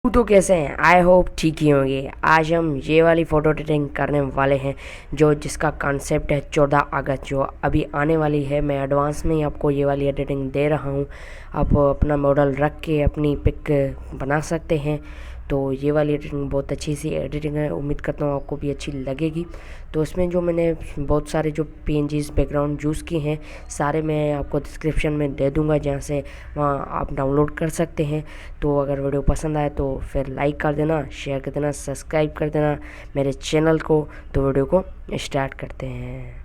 तो कैसे हैं? आई होप ठीक ही होंगे। आज हम ये वाली फ़ोटो एडिटिंग करने वाले हैं जो जिसका कॉन्सेप्ट है 14 अगस्त जो अभी आने वाली है। मैं एडवांस में ही आपको ये वाली एडिटिंग दे रहा हूँ। आप अपना मॉडल रख के अपनी पिक बना सकते हैं। तो ये वाली एडिटिंग बहुत अच्छी सी एडिटिंग है, उम्मीद करता हूँ आपको भी अच्छी लगेगी। तो इसमें जो मैंने बहुत सारे जो PNGs बैकग्राउंड यूज़ किए हैं सारे मैं आपको डिस्क्रिप्शन में दे दूँगा, जहाँ से वहाँ आप डाउनलोड कर सकते हैं। तो अगर वीडियो पसंद आए तो फिर लाइक कर देना, शेयर कर देना, सब्सक्राइब कर देना मेरे चैनल को। तो वीडियो को स्टार्ट करते हैं।